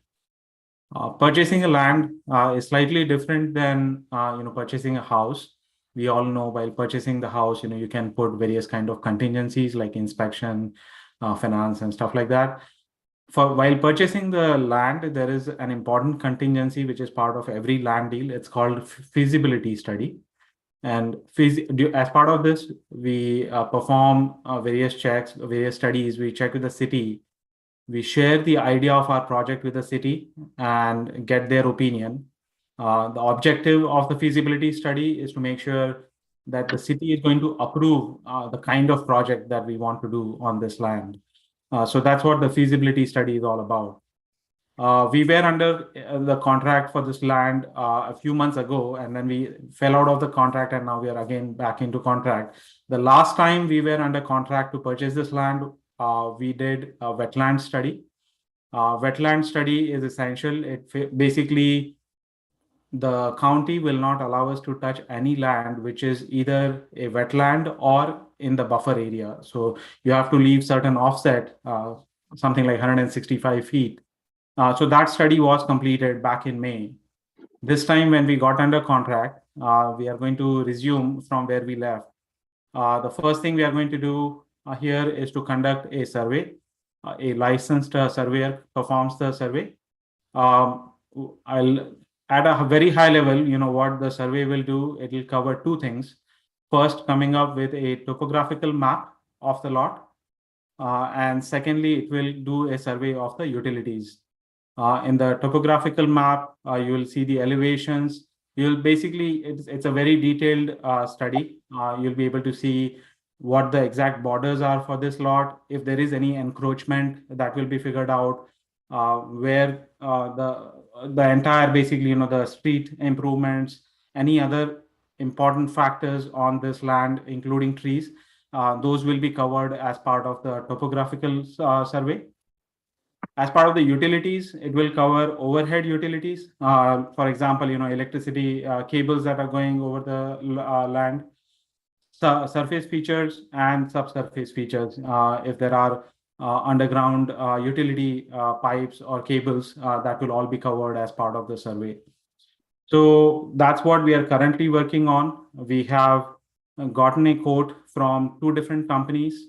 Purchasing a land is slightly different than purchasing a house. We all know while purchasing the house, you can put various kind of contingencies like inspection, finance, and stuff like that. While purchasing the land, there is an important contingency which is part of every land deal. It's called feasibility study. And as part of this, we perform various checks, various studies. We check with the city. We share the idea of our project with the city and get their opinion. The objective of the feasibility study is to make sure that the city is going to approve the kind of project that we want to do on this land. So that's what the feasibility study is all about. We were under the contract for this land a few months ago, and then we fell out of the contract, and now we are again back into contract. The last time we were under contract to purchase this land, we did a wetland study. Wetland study is essential. It basically, the county will not allow us to touch any land which is either a wetland or in the buffer area. So you have to leave certain offset, something like 165 feet. So that study was completed back in May. This time when we got under contract, we are going to resume from where we left. The first thing we are going to do here is to conduct a survey. A licensed surveyor performs the survey. I'll at a very high level, what the survey will do, it will cover two things. First, coming up with a topographical map of the lot. And secondly, it will do a survey of the utilities. In the topographical map, you will see the elevations. You'll basically, it's a very detailed study. You'll be able to see what the exact borders are for this lot. If there is any encroachment, that will be figured out. Where the entire, basically, the street improvements, any other important factors on this land, including trees, those will be covered as part of the topographical survey. As part of the utilities, it will cover overhead utilities. For example, electricity cables that are going over the land, surface features and subsurface features. If there are underground utility pipes or cables, that will all be covered as part of the survey. So that's what we are currently working on. We have gotten a quote from 2 different companies,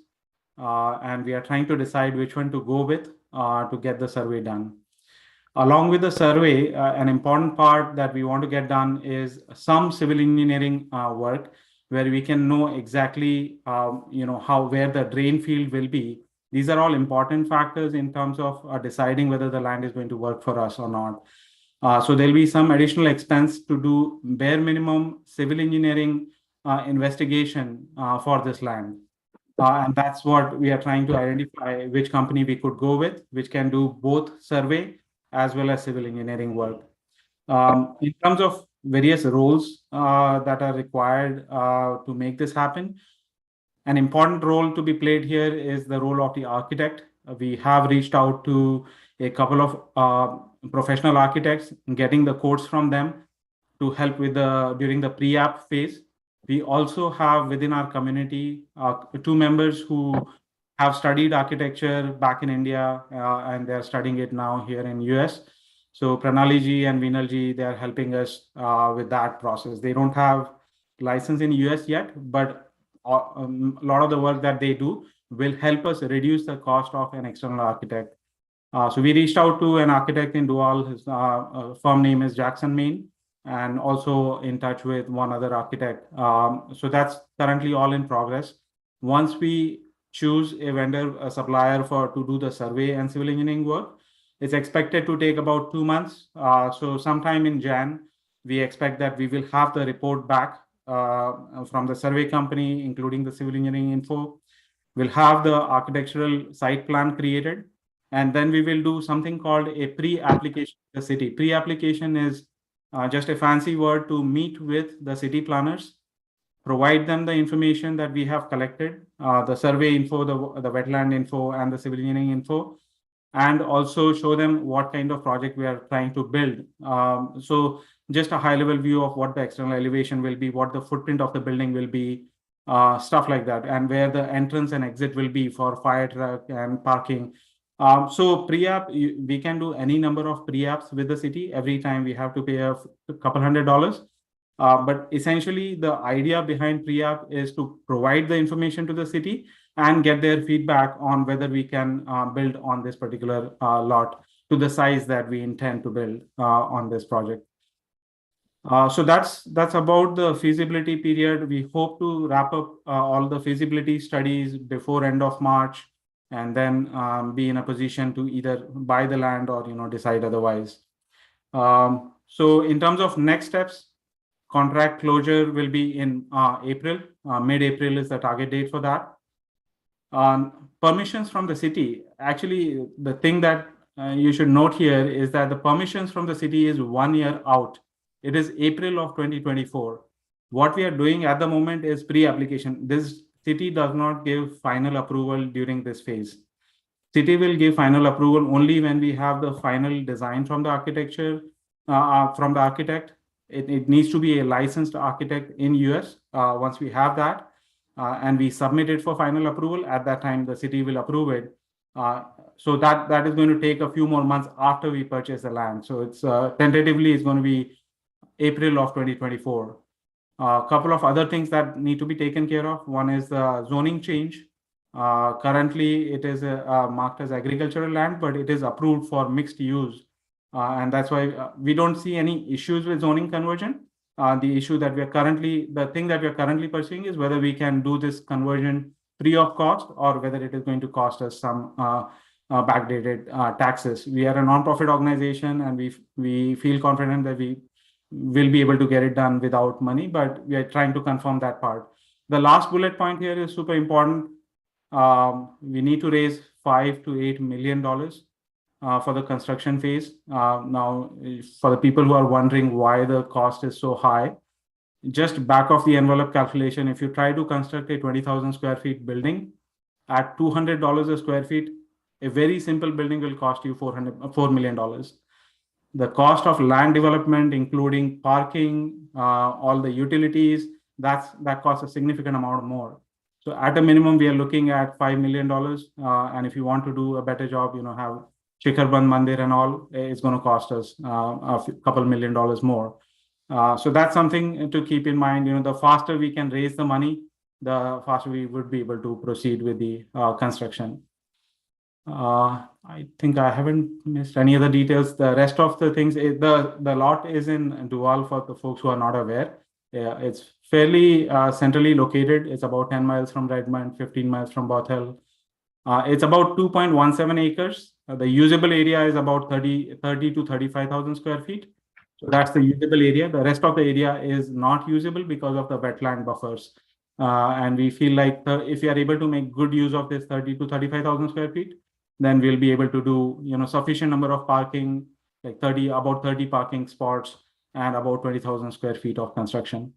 and we are trying to decide which one to go with to get the survey done. Along with the survey, an important part that we want to get done is some civil engineering work, where we can know exactly, where the drain field will be. These are all important factors in terms of deciding whether the land is going to work for us or not. So there'll be some additional expense to do bare minimum civil engineering investigation for this land. And that's what we are trying to identify, which company we could go with, which can do both survey as well as civil engineering work. In terms of various roles that are required to make this happen, an important role to be played here is the role of the architect. We have reached out to a couple of professional architects, getting the quotes from them to help with during the pre-app phase. We also have within our community 2 members who have studied architecture back in India, and they're studying it now here in US. So Pranali ji and Vinal ji, they are helping us with that process. They don't have license in US yet, but a lot of the work that they do will help us reduce the cost of an external architect. So we reached out to an architect in Dual. His firm name is Jackson Main, and also in touch with one other architect. So that's currently all in progress. Once we choose a vendor, a supplier to do the survey and civil engineering work, It's expected to take about 2 months. So sometime in Jan, we expect that we will have the report back from the survey company, including the civil engineering info. We'll have the architectural site plan created, and then we will do something called a pre-application to the city. Pre-application is just a fancy word to meet with the city planners, provide them the information that we have collected, the survey info, the wetland info, and the civil engineering info, and also show them what kind of project we are trying to build. So just a high level view of what the external elevation will be, what the footprint of the building will be, stuff like that, and where the entrance and exit will be for fire truck and parking. So pre-app, we can do any number of pre-apps with the city. Every time we have to pay a couple $100. But essentially, the idea behind pre-app is to provide the information to the city and get their feedback on whether we can build on this particular lot to the size that we intend to build on this project. So that's about the feasibility period. We hope to wrap up all the feasibility studies before end of March, and then be in a position to either buy the land or decide otherwise. So in terms of next steps, contract closure will be in April. Mid-April is the target date for that. Permissions from the city. Actually, the thing that you should note here is that the permissions from the city is 1 year out. It is April of 2024. What we are doing at the moment is pre-application. This city does not give final approval during this phase. City will give final approval only when we have the final design from the architecture, from the architect. It needs to be a licensed architect in US. Once we have that, and we submit it for final approval, at that time the city will approve it. So that is going to take a few more months after we purchase the land. So it's tentatively it's going to be April of 2024. A couple of other things that need to be taken care of. One is the zoning change. Currently, it is marked as agricultural land, but it is approved for mixed use. And that's why we don't see any issues with zoning conversion. The thing that we are currently pursuing is whether we can do this conversion free of cost or whether it is going to cost us some backdated taxes. We are a non-profit organization, and we feel confident that we will be able to get it done without money, but we are trying to confirm that part. The last bullet point here is super important. We need to raise $5 to $8 million for the construction phase. Now, for the people who are wondering why the cost is so high, just back of the envelope calculation, if you try to construct a 20,000 square feet building at $200 a square feet, a very simple building will cost you $4 million. The cost of land development, including parking, all the utilities, that costs a significant amount more. So at a minimum, we are looking at $5 million. And if you want to do a better job, have Shikharband Mandir and all, it's going to cost us a couple $1 million more. So that's something to keep in mind. The faster we can raise the money, the faster we would be able to proceed with the construction. I think I haven't missed any other details. The rest of the things, the lot is in Dual for the folks who are not aware. It's fairly centrally located. It's about 10 miles from Redmond, 15 miles from Bothell. It's about 2.17 acres. The usable area is about 30 to 35,000 square feet. So that's the usable area. The rest of the area is not usable because of the wetland buffers. And we feel like if we are able to make good use of this 30 to 35,000 square feet, then we'll be able to do sufficient number of parking, like about 30 parking spots and about 20,000 square feet of construction.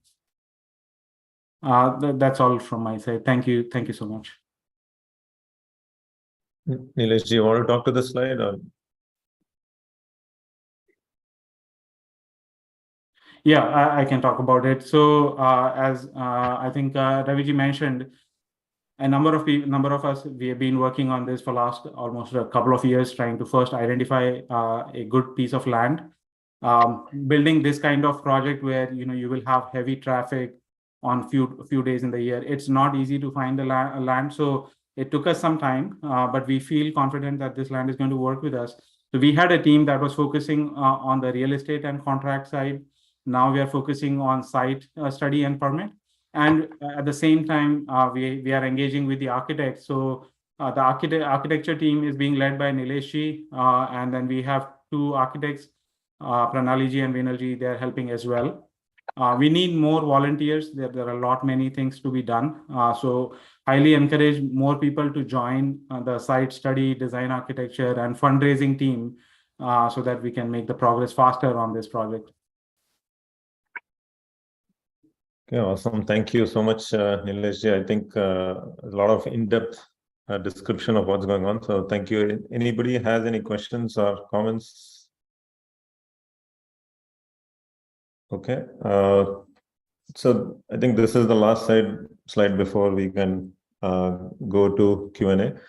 That's all from my side. Thank you so much.
Nilesh, do you want to talk to the slide or?
Yeah, I can talk about it. So as I think Raviji mentioned, a number of us, we have been working on this for last almost a couple of years, trying to first identify a good piece of land. Building this kind of project where you will have heavy traffic on few days in the year. It's not easy to find a land, so it took us some time, but we feel confident that this land is going to work with us. So we had a team that was focusing on the real estate and contract side. Now we are focusing on site study and permit. And at the same time, we are engaging with the architects. So The architecture team is being led by Nilesh, and then we have two architects, Pranaliji and Vinalji. They're helping as well. We need more volunteers. There are many things to be done. So highly encourage more people to join the site study, design architecture, and fundraising team so that we can make the progress faster on this project.
Okay, awesome. Thank you so much, Nilesh. I think a lot of in-depth description of what's going on. So thank you. Anybody has any questions or comments? Okay. So I think this is the last slide before we can go to Q&A.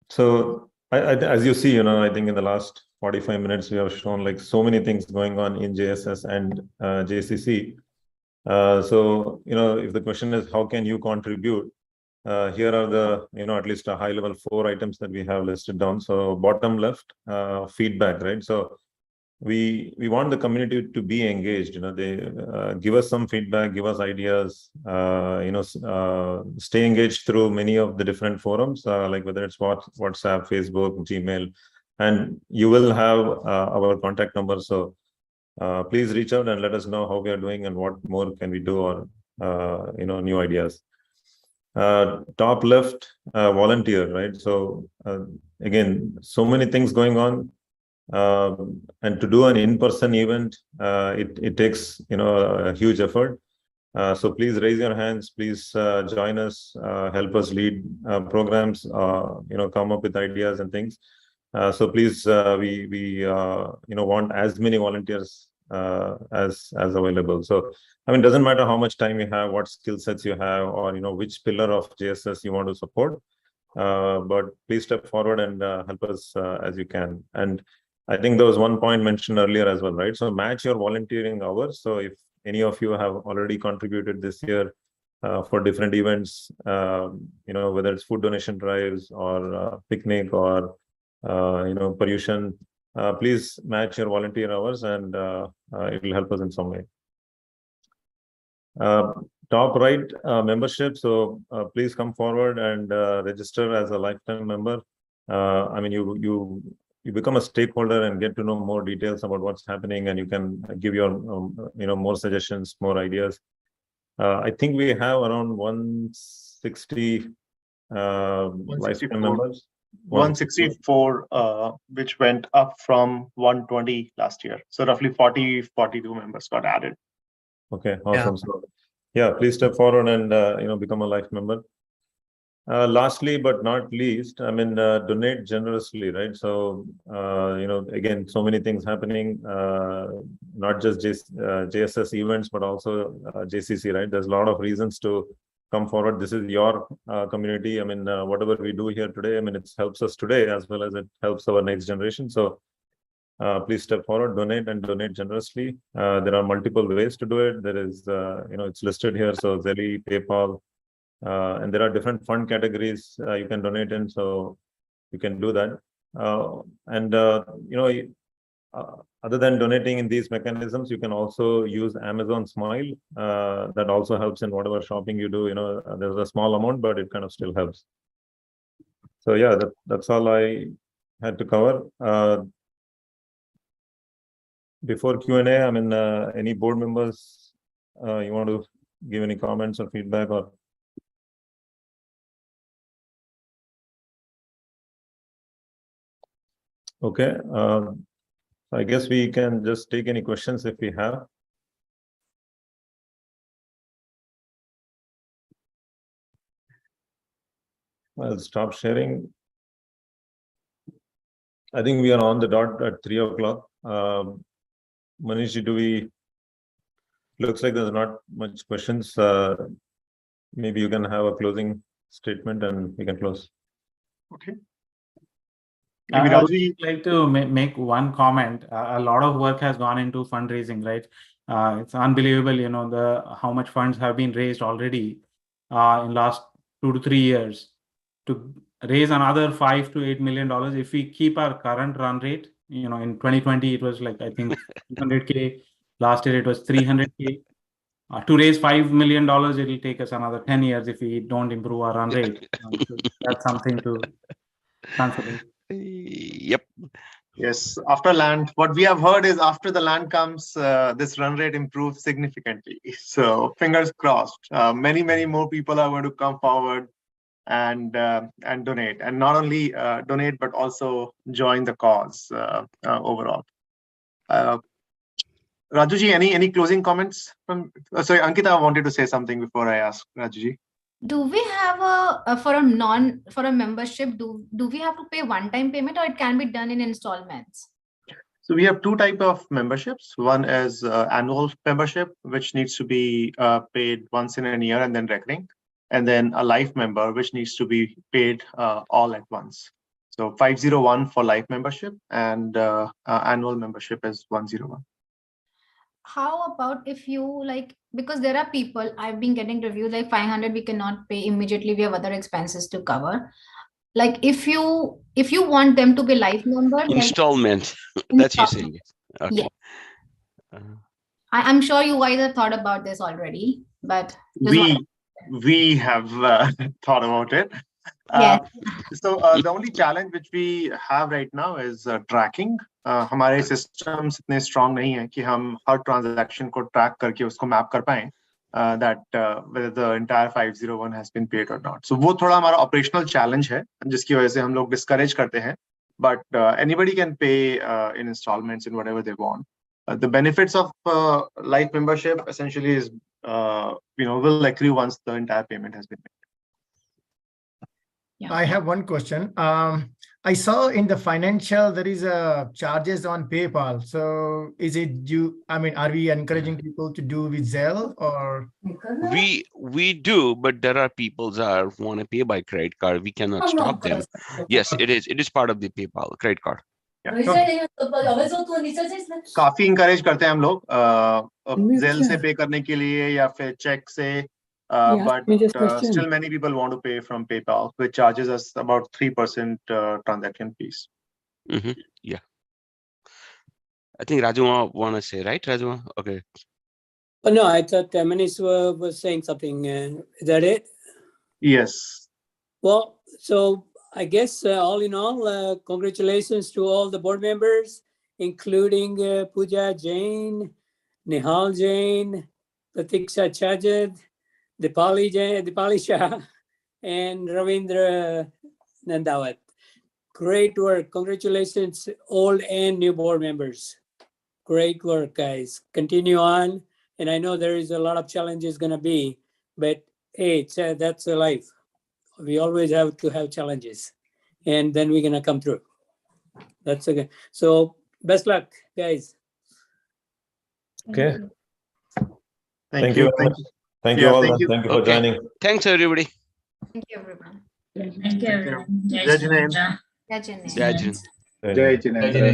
So as you see, I think in the last 45 minutes, we have shown like so many things going on in JSS and JCC. So, if the question is, how can you contribute? Here are the, at least a high level 4 items that we have listed down. So bottom left, feedback, right? So we want the community to be engaged. They give us some feedback, give us ideas, stay engaged through many of the different forums, like whether it's WhatsApp, Facebook, Gmail, and you will have our contact number. So please reach out and let us know how we are doing and what more can we do, or new ideas. Top left, volunteer, right? So again, so many things going on. And to do an in-person event, it takes a huge effort. So please raise your hands. Please join us. Help us lead programs. Come up with ideas and things. So please, we want as many volunteers as available. So I mean, it doesn't matter how much time you have, what skill sets you have, or which pillar of JSS you want to support. But please step forward and help us as you can. And I think there was one point mentioned earlier as well, right? So match your volunteering hours. So if any of you have already contributed this year for different events, whether it's food donation drives or picnic or pollution, please match your volunteer hours, and it will help us in some way. Top right, membership. So please come forward and register as a lifetime member. I mean, you become a stakeholder and get to know more details about what's happening, and you can give your more suggestions, more ideas. I think we have around 160 lifetime members.
164, which went up from 120 last year. So roughly 42 members got added.
Okay, awesome. Yeah. So yeah, please step forward and become a life member. Lastly, but not least, I mean, donate generously, right? So again, so many things happening, not just JSS events, but also JCC, right? There's a lot of reasons to come forward. This is your community. I mean, whatever we do here today, I mean, it helps us today as well as it helps our next generation. So please step forward, donate, and donate generously. There are multiple ways to do it. There is, it's listed here. So Zelle, PayPal, and there are different fund categories you can donate in. So you can do that. Other than donating in these mechanisms, you can also use Amazon Smile. That also helps in whatever shopping you do. There's a small amount, but it kind of still helps. So yeah, that's all I had to cover. Before Q&A, I mean, any board members, you want to give any comments or feedback? Or okay. I guess we can just take any questions if we have. I'll stop sharing. I think we are on the dot at 3 o'clock. Manish, looks like there's not much questions. Maybe you can have a closing statement and we can close.
Okay.
I would like to make one comment. A lot of work has gone into fundraising, right? It's unbelievable, how much funds have been raised already in last 2 to 3 years. To raise another $5 to $8 million, if we keep our current run rate, in 2020 it was like I think 200K. Last year it was 300K. To raise $5 million, it will take us another 10 years if we don't improve our run rate. So that's something to consider.
Yep.
Yes, after land, what we have heard is after the land comes, this run rate improves significantly. So fingers crossed. Many more people are going to come forward and donate, and not only donate but also join the cause overall. Rajuji, any closing comments from? Sorry, Ankita wanted to say something before I ask Rajuji.
Do we have for a membership? Do we have to pay one-time payment, or it can be done in installments?
So we have two types of memberships. One is annual membership, which needs to be paid once in a year and then recurring, and then a life member, which needs to be paid all at once. So 501 for life membership, and annual membership is 101.
How about if you like, because there are people, I've been getting reviews like 500 we cannot pay immediately, we have other expenses to cover. Like if you want them to be life member,
Installment. That's you saying. Okay.
Yeah. I'm sure you guys have thought about this already, but
we have thought about it.
Yes.
So the only challenge which we have right now is tracking. हमारे systems इतने strong नहीं हैं कि हम हर transaction को track करके उसको map कर पाएं that whether the entire 501 has been paid or not. So वो थोड़ा हमारा operational challenge है जिसकी वजह से हम लोग discourage करते हैं. But anybody can pay in installments in whatever they want. The benefits of life membership essentially is will accrue once the entire payment has been made.
Yeah. I have one question. I saw in the financial there is a charges on PayPal. So is it due? I mean, are we encouraging people to do with Zelle or?
We do, but there are people that want to pay by credit card. We cannot stop them. Yes, it is. It is part of the PayPal credit card.
काफी encourage करते हैं हम लोग Zelle से pay करने के लिए या फिर check से. But still many people want to pay from PayPal, which charges us about 3% transaction fees.
Yeah. I think Raju want to say, right, Raju? Okay.
Oh, no, I thought Manish was saying something. Is that it?
Yes.
Well, so I guess all in all, congratulations to all the board members, including Pooja Jain, Nihal Jain, Pratiksha Chajad, Dipali Shah, and Ravindra Nandawat. Great work. Congratulations, old and new board members. Great work, guys. Continue on. And I know there is a lot of challenges going to be, but hey, that's life. We always have to have challenges, and then we're going to come through. That's okay. So best luck, guys.
Okay.
Thank you.
Thank you all. Thank you for joining.
Thanks, everybody.
Thank you, everyone.
Thank you, everyone.
Jai Jinendra.
Jai Jinendra.
Jai Jinendra.
Jai Jinendra.